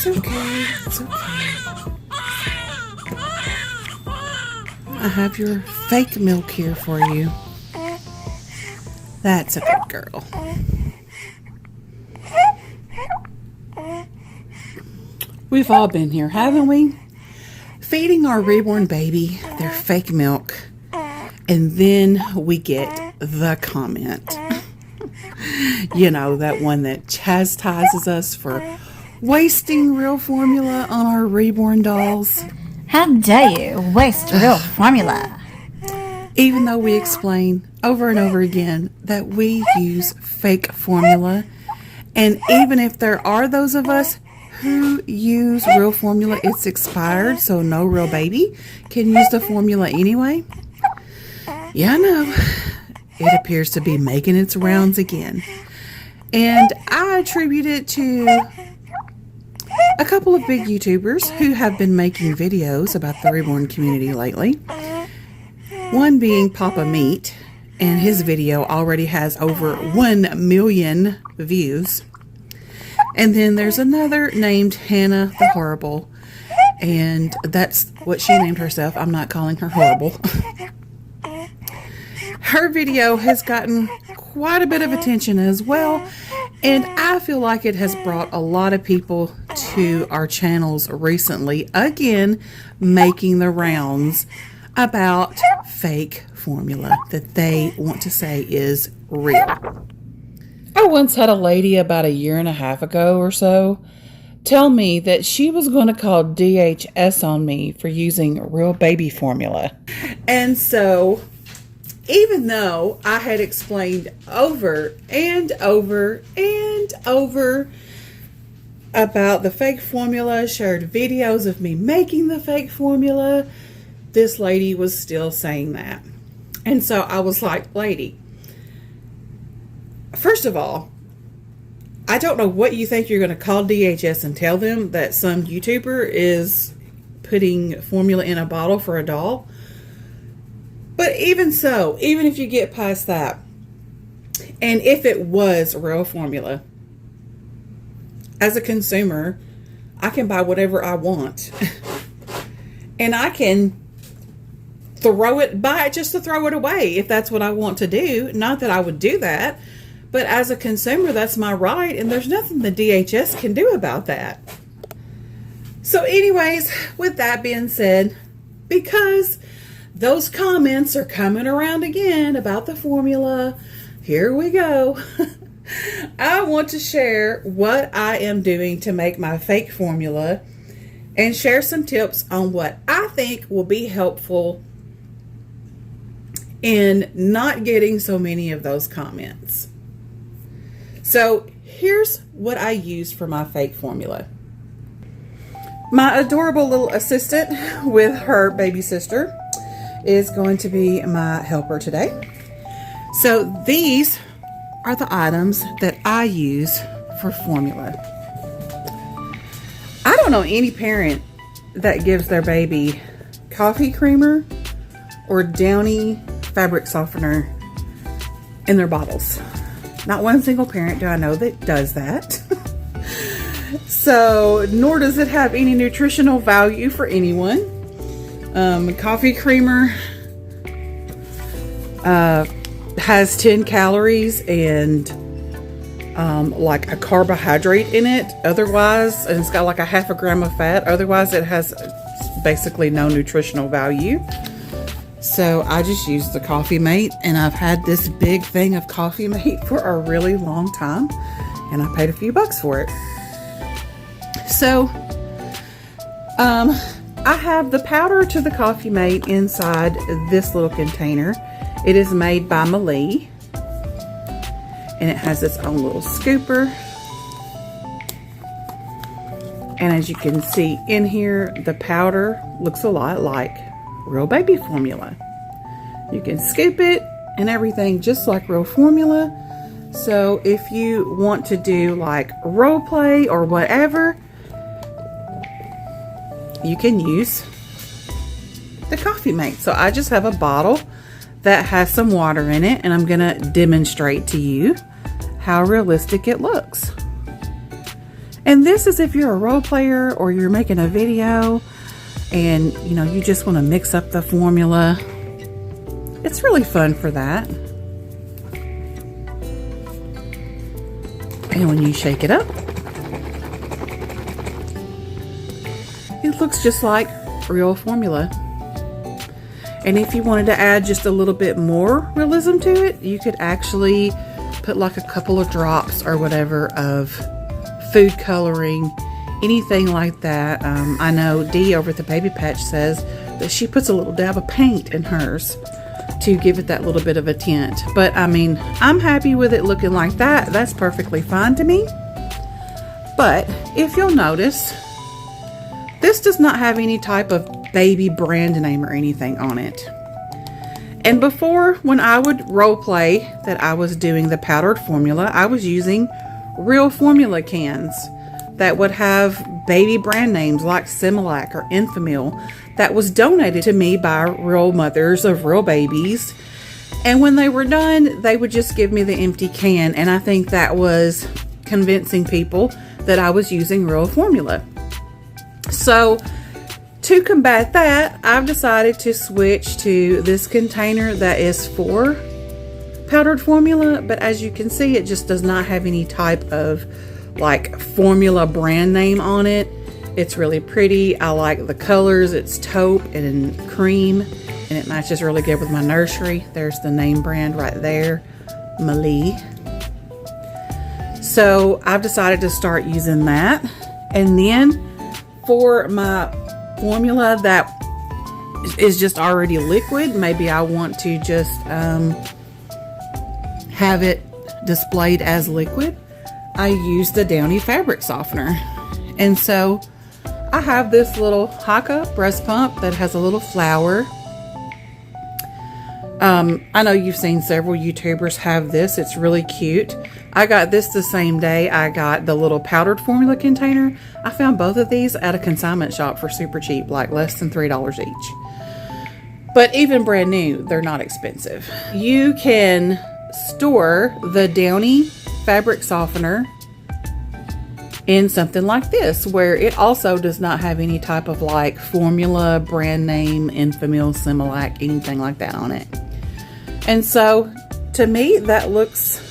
It's okay. It's okay. I have your fake milk here for you. That's a good girl. We've all been here, haven't we? Feeding our reborn baby their fake milk, and then we get the comment. You know, that one that chastises us for wasting real formula on our reborn dolls. How dare you waste real formula? Even though we explain over and over again that we use fake formula, and even if there are those of us who use real formula, it's expired, so no real baby can use the formula anyway. Yeah, I know. It appears to be making its rounds again. And I attribute it to a couple of big YouTubers who have been making videos about the reborn community lately. One being Papa Meat, and his video already has over 1 million views. And then there's another named Hannah the Horrible, and that's what she named herself. I'm not calling her horrible. Her video has gotten quite a bit of attention as well, and I feel like it has brought a lot of people to our channels recently, again, making the rounds about fake formula that they want to say is real. I once had a lady about 1.5 years ago or so tell me that she was going to call DHS on me for using real baby formula. And so, even though I had explained over and over and over about the fake formula, shared videos of me making the fake formula, this lady was still saying that. And so I was like, lady, first of all, I don't know what you think you're going to call DHS and tell them that some YouTuber is putting formula in a bottle for a doll. But even so, even if you get past that, and if it was real formula, as a consumer, I can buy whatever I want. And I can buy it just to throw it away if that's what I want to do. Not that I would do that, but as a consumer, that's my right, and there's nothing the DHS can do about that. So anyways, with that being said, because those comments are coming around again about the formula, here we go. I want to share what I am doing to make my fake formula and share some tips on what I think will be helpful in not getting so many of those comments. So here's what I use for my fake formula. My adorable little assistant with her baby sister is going to be my helper today. So these are the items that I use for formula. I don't know any parent that gives their baby coffee creamer or Downy fabric softener in their bottles. Not one single parent do I know that does that. So, nor does it have any nutritional value for anyone. Coffee creamer has 10 calories and like a carbohydrate in it. Otherwise, and it's got like a 0.5 gram of fat. Otherwise, it has basically no nutritional value. So I just use the Coffee Mate, and I've had this big thing of Coffee Mate for a really long time, and I paid a few bucks for it. So I have the powder to the Coffee Mate inside this little container. It is made by Everleigh, and it has its own little scooper. And as you can see in here, the powder looks a lot like real baby formula. You can scoop it and everything just like real formula. So if you want to do like role play or whatever, you can use the Coffee Mate. So I just have a bottle that has some water in it, and I'm gonna demonstrate to you how realistic it looks. And this is if you're a role player or you're making a video and you know, you just want to mix up the formula. It's really fun for that. And when you shake it up, it looks just like real formula. And if you wanted to add just a little bit more realism to it, you could actually put like a couple of drops or whatever of food coloring, anything like that. I know Dee over at the Baby Patch says that she puts a little dab of paint in hers to give it that little bit of a tint. But I mean, I'm happy with it looking like that. That's perfectly fine to me. But if you'll notice, this does not have any type of baby brand name or anything on it. And before, when I would role play that I was doing the powdered formula, I was using real formula cans that would have baby brand names like Similac or Enfamil that was donated to me by real mothers of real babies. And when they were done, they would just give me the empty can. And I think that was convincing people that I was using real formula. So to combat that, I've decided to switch to this container that is for powdered formula. But as you can see, it just does not have any type of like formula brand name on it. It's really pretty. I like the colors. It's taupe and cream, and it matches really good with my nursery. There's the name brand right there, Malie. So I've decided to start using that. And then for my formula that is just already liquid, maybe I want to just have it displayed as liquid, I use the Downy Fabric Softener. And so I have this little Haka breast pump that has a little flower. I know you've seen several YouTubers have this. It's really cute. I got this the same day I got the little powdered formula container. I found both of these at a consignment shop for super cheap, like less than $3 each. But even brand new, they're not expensive. You can store the Downy Fabric Softener in something like this, where it also does not have any type of like formula, brand name, Enfamil, Similac, anything like that on it. And so to me, that looks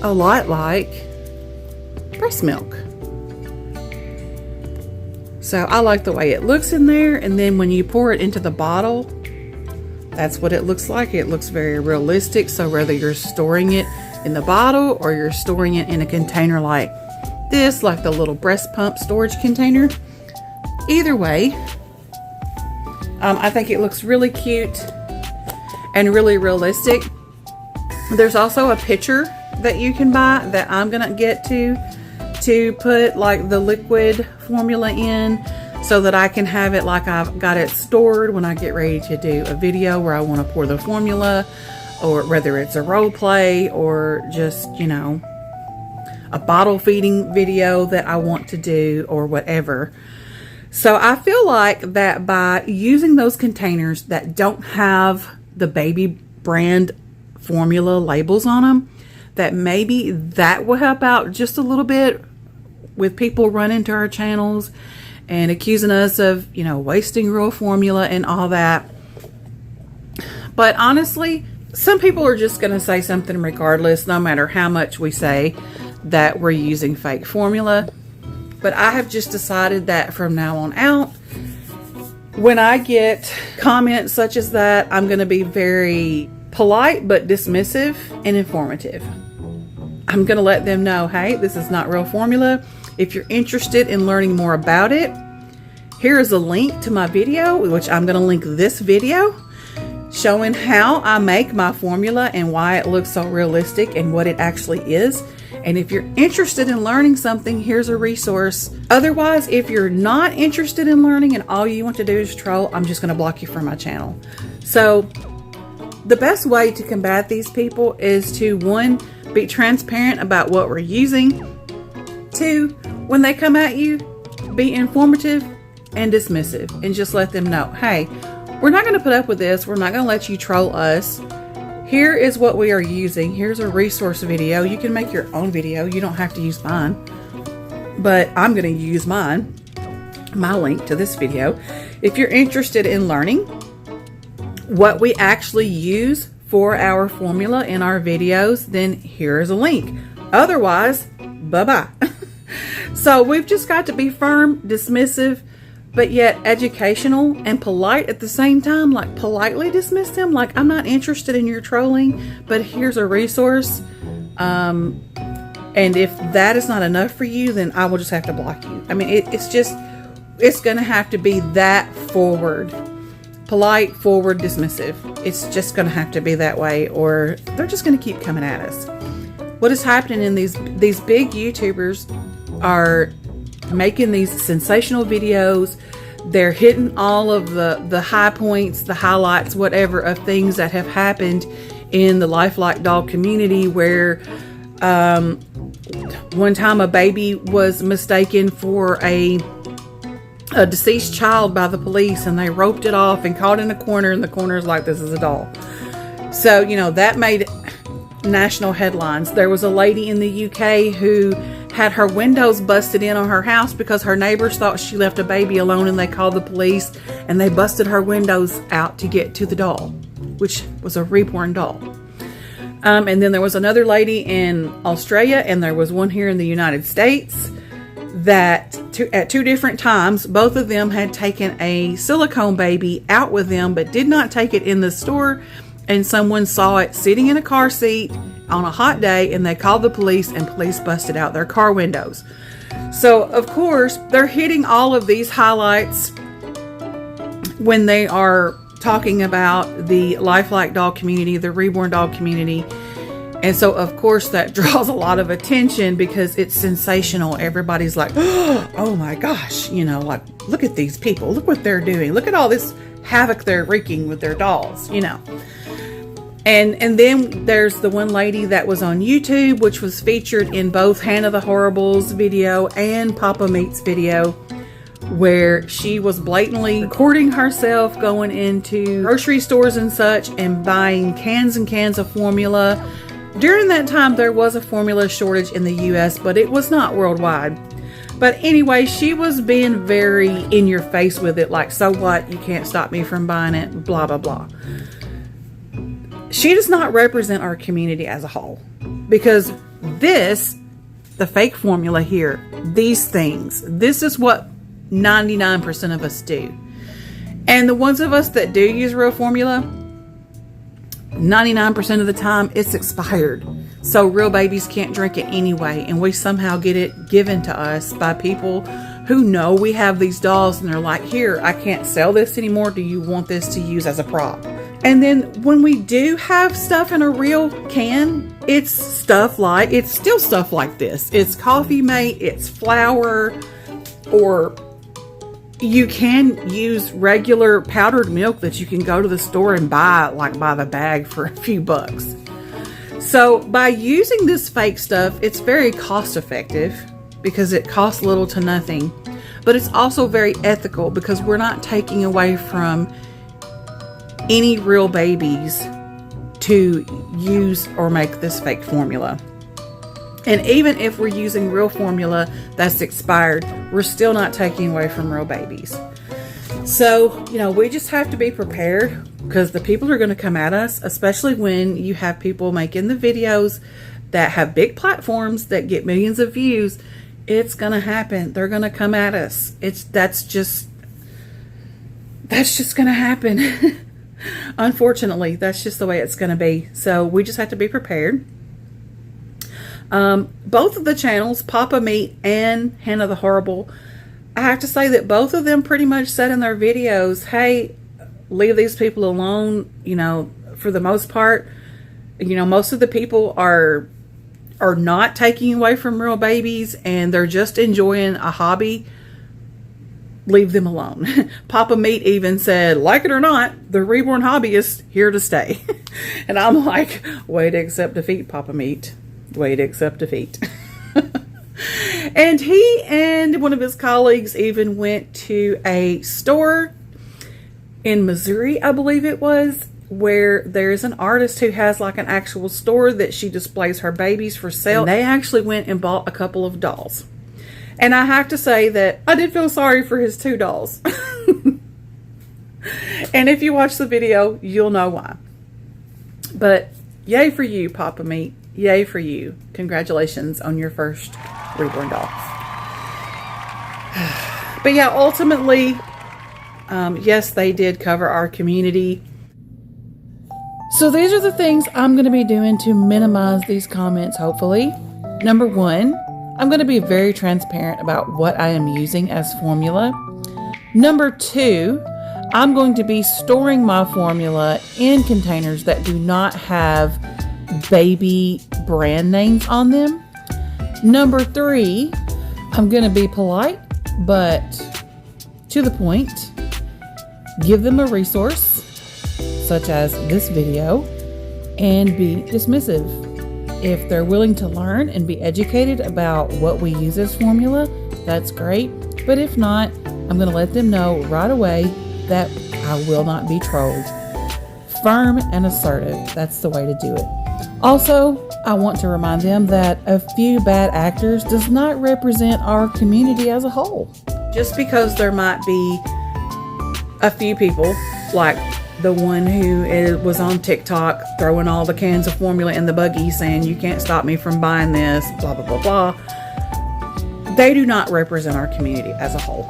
a lot like breast milk. So I like the way it looks in there. And then when you pour it into the bottle, that's what it looks like. It looks very realistic. So whether you're storing it in the bottle or you're storing it in a container like this, like the little breast pump storage container, either way, I think it looks really cute and really realistic. There's also a pitcher that you can buy that I'm gonna get to put like the liquid formula in, so that I can have it like I've got it stored when I get ready to do a video where I want to pour the formula, or whether it's a role play or just, you know, a bottle feeding video that I want to do or whatever. So I feel like that by using those containers that don't have the baby brand formula labels on them, that maybe that will help out just a little bit with people running to our channels and accusing us of, you know, wasting real formula and all that. But honestly, some people are just going to say something regardless, no matter how much we say that we're using fake formula. But I have just decided that from now on out, when I get comments such as that, I'm going to be very polite but dismissive and informative. I'm going to let them know, hey, this is not real formula. If you're interested in learning more about it, here is a link to my video, which I'm going to link this video, showing how I make my formula and why it looks so realistic and what it actually is. And if you're interested in learning something, here's a resource. Otherwise, if you're not interested in learning and all you want to do is troll, I'm just going to block you from my channel. So the best way to combat these people is to, one, be transparent about what we're using. Two, when they come at you, be informative and dismissive and just let them know, hey, we're not going to put up with this. We're not going to let you troll us. Here is what we are using. Here's a resource video. You can make your own video. You don't have to use mine. but I'm going to use my link to this video. If you're interested in learning what we actually use for our formula in our videos, then here's a link. Otherwise, bye-bye. So we've just got to be firm, dismissive, but yet educational and polite at the same time. Like, politely dismiss them. Like, I'm not interested in your trolling, but here's a resource. And if that is not enough for you, then I will just have to block you. I mean, it's going to have to be that forward. Polite, forward, dismissive. It's just going to have to be that way, or they're just going to keep coming at us. What is happening in these big YouTubers are making these sensational videos. They're hitting all of the high points, the highlights, whatever, of things that have happened in the lifelike dog community, where one time a baby was mistaken for a deceased child by the police, and they roped it off and caught in a corner, and the corner's like, this is a doll. So, you know, that made national headlines. There was a lady in the UK who had her windows busted in on her house because her neighbors thought she left a baby alone, and they called the police, and they busted her windows out to get to the doll, which was a reborn doll. And then there was another lady in Australia, and there was one here in the United States that at two different times, both of them had taken a silicone baby out with them, but did not take it in the store. And someone saw it sitting in a car seat on a hot day, and they called the police, and police busted out their car windows. So, of course, they're hitting all of these highlights when they are talking about the lifelike dog community, the reborn dog community. And so, of course, that draws a lot of attention because it's sensational. Everybody's like, oh my gosh, you know, like, look at these people. Look what they're doing. Look at all this havoc they're wreaking with their dolls, you know. And then there's the one lady that was on YouTube, which was featured in both Hannah the Horrible's video and Papa Meat's video, where she was blatantly recording herself going into grocery stores and such and buying cans and cans of formula. During that time, there was a formula shortage in the US, but it was not worldwide. But anyway, she was being very in your face with it, like, so what? You can't stop me from buying it, blah, blah, blah. She does not represent our community as a whole, because the fake formula here, these things, this is what 99% of us do. And the ones of us that do use real formula, 99% of the time it's expired. So real babies can't drink it anyway, and we somehow get it given to us by people who know we have these dolls, and they're like, here, I can't sell this anymore. Do you want this to use as a prop? And then when we do have stuff in a real can, it's still stuff like this. It's Coffee Mate, it's flour, or you can use regular powdered milk that you can go to the store and buy, like by the bag for a few bucks. So by using this fake stuff, it's very cost effective because it costs little to nothing, but it's also very ethical because we're not taking away from any real babies to use or make this fake formula. And even if we're using real formula that's expired, we're still not taking away from real babies. So, you know, we just have to be prepared because the people are going to come at us, especially when you have people making the videos that have big platforms that get millions of views. It's going to happen. They're going to come at us. That's just going to happen. Unfortunately, that's just the way it's going to be. So we just have to be prepared. Both of the channels, Papa Meat and Hannah the Horrible, I have to say that both of them pretty much said in their videos, hey, leave these people alone. You know, for the most part, you know, most of the people are not taking away from real babies, and they're just enjoying a hobby. Leave them alone. Papa Meat even said, like it or not, the reborn hobby is here to stay. And I'm like, way to accept defeat, Papa Meat. Way to accept defeat. And he and one of his colleagues even went to a store in Missouri, I believe it was, where there's an artist who has like an actual store that she displays her babies for sale. And they actually went and bought a couple of dolls. And I have to say that I did feel sorry for his 2 dolls. And if you watch the video, you'll know why. But yay for you, Papa Meat. Yay for you. Congratulations on your first Reborn dolls. But yeah, ultimately, yes, they did cover our community. So these are the things I'm going to be doing to minimize these comments, hopefully. Number 1, I'm going to be very transparent about what I am using as formula. Number 2, I'm going to be storing my formula in containers that do not have baby brand names on them. Number 3, I'm going to be polite, but to the point. Give them a resource, such as this video, and be dismissive. If they're willing to learn and be educated about what we use as formula, that's great. But if not, I'm going to let them know right away that I will not be trolled. Firm and assertive, that's the way to do it. Also, I want to remind them that a few bad actors does not represent our community as a whole. Just because there might be a few people, like the one who was on TikTok throwing all the cans of formula in the buggy saying you can't stop me from buying this, blah, blah, blah, blah. They do not represent our community as a whole.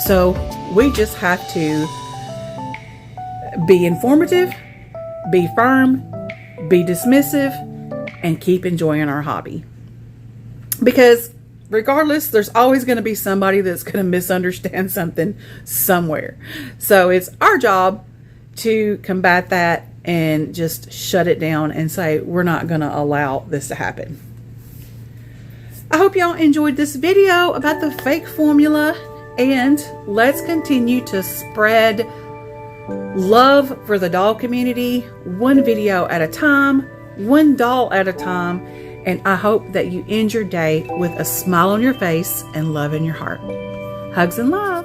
So we just have to be informative, be firm, be dismissive, and keep enjoying our hobby. Because regardless, there's always going to be somebody that's going to misunderstand something somewhere. So it's our job to combat that and just shut it down and say, we're not going to allow this to happen. I hope y'all enjoyed this video about the fake formula, and let's continue to spread love for the doll community, one video at a time, one doll at a time. And I hope that you end your day with a smile on your face and love in your heart. Hugs and love.